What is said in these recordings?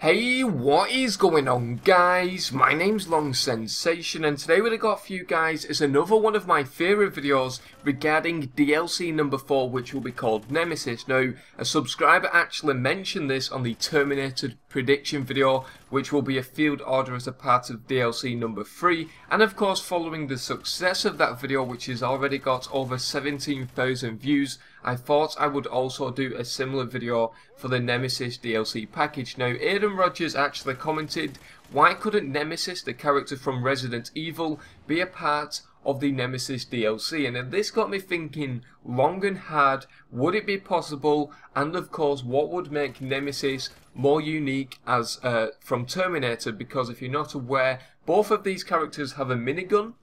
Hey, what is going on, guys? My name's Long Sensation, and today what I got for you guys is another one of my favourite videos regarding DLC number 4, which will be called Nemesis. Now, a subscriber actually mentioned this on the Terminator prediction video, which will be a field order as a part of DLC number 3, and of course following the success of that video, which has already got over 17,000 views, I thought I would also do a similar video for the Nemesis DLC package. Now, Aidan Rogers actually commented, why couldn't Nemesis, the character from Resident Evil, be a part of the Nemesis DLC? And then this got me thinking long and hard, would it be possible? And of course, what would make Nemesis more unique as from Terminator? Because if you're not aware, both of these characters have a minigun.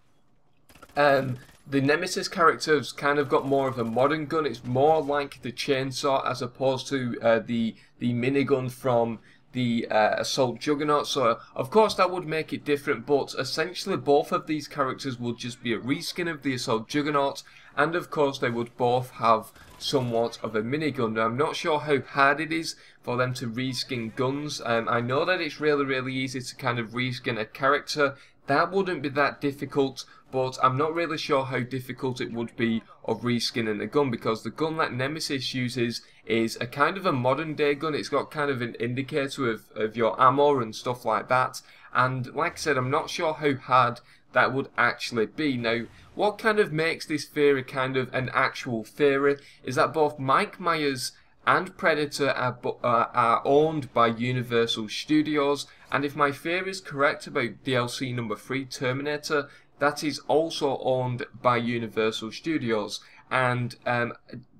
The Nemesis character's kind of got more of a modern gun. It's more like the chainsaw as opposed to the minigun from the Assault Juggernaut. So of course that would make it different, but essentially both of these characters would just be a reskin of the Assault Juggernaut, and of course they would both have somewhat of a minigun. Now, I'm not sure how hard it is for them to reskin guns. I know that it's really easy to kind of reskin a character. That wouldn't be that difficult, but I'm not really sure how difficult it would be of reskinning a gun, because the gun that Nemesis uses is a kind of a modern day gun. It's got kind of an indicator of your ammo and stuff like that, and like I said, I'm not sure how hard that would actually be. Now, what kind of makes this theory kind of an actual theory is that both Mike Myers and Predator are owned by Universal Studios, and if my theory is correct about DLC number 3, Terminator, that is also owned by Universal Studios. And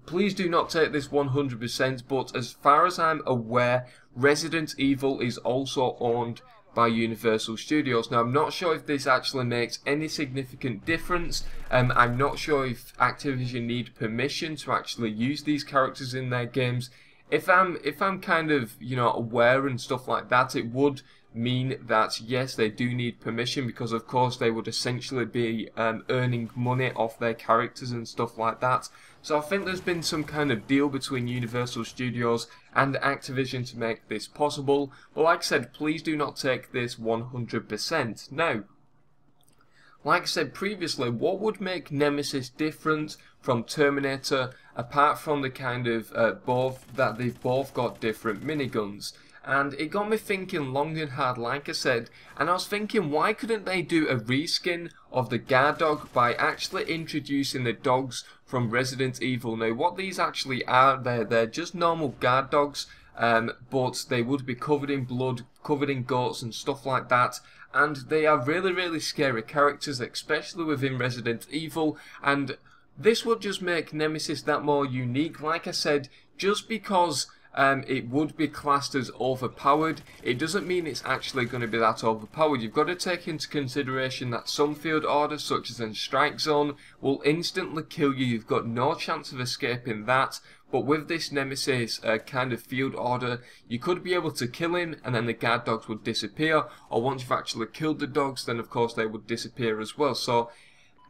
please do not take this 100%, but as far as I'm aware, Resident Evil is also owned by Universal Studios. Now, I'm not sure if this actually makes any significant difference. I'm not sure if Activision need permission to actually use these characters in their games. If I'm kind of, you know, aware and stuff like that, it would mean that yes, they do need permission, because of course they would essentially be earning money off their characters and stuff like that. So I think there's been some kind of deal between Universal Studios and Activision to make this possible, but like I said, please do not take this 100%. Now, like I said previously, what would make Nemesis different from Terminator, apart from the kind of they've both got different miniguns? And it got me thinking long and hard, like I said, and I was thinking, why couldn't they do a reskin of the guard dog by actually introducing the dogs from Resident Evil? Now, what these actually are, they're just normal guard dogs, but they would be covered in blood, covered in guts and stuff like that, and they are really scary characters, especially within Resident Evil, and this would just make Nemesis that more unique. Like I said, just because it would be classed as overpowered, it doesn't mean it's actually going to be that overpowered. You've got to take into consideration that some field orders, such as in Strike Zone, will instantly kill you. You've got no chance of escaping that. But with this Nemesis kind of field order, you could be able to kill him and then the guard dogs would disappear, or once you've actually killed the dogs, then of course they would disappear as well. So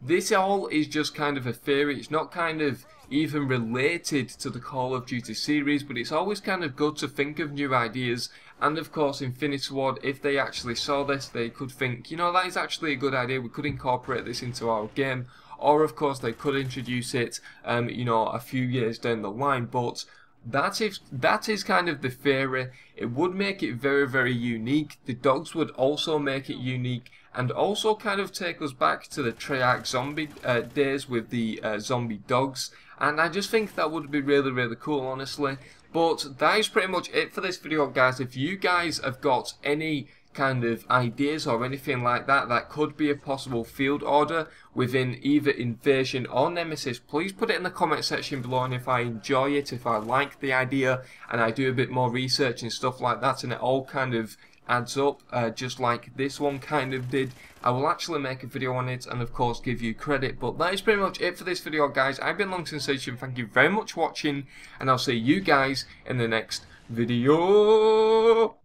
this all is just kind of a theory. It's not kind of even related to the Call of Duty series, but it's always kind of good to think of new ideas. And of course, Infinity Ward, if they actually saw this, they could think, you know, that is actually a good idea, we could incorporate this into our game. Or of course, they could introduce it, you know, a few years down the line. But that is kind of the theory. It would make it very unique. The dogs would also make it unique, and also kind of take us back to the Treyarch zombie days with the zombie dogs. And I just think that would be really cool, honestly. But that is pretty much it for this video, guys. If you guys have got any kind of ideas or anything like that that could be a possible field order within either Invasion or Nemesis, please put it in the comment section below, and if I enjoy it, if I like the idea and I do a bit more research and stuff like that, and it all kind of adds up, just like this one kind of did, I will actually make a video on it and of course give you credit. But that is pretty much it for this video, guys. I've been Long Sensation, thank you very much for watching, and I'll see you guys in the next video.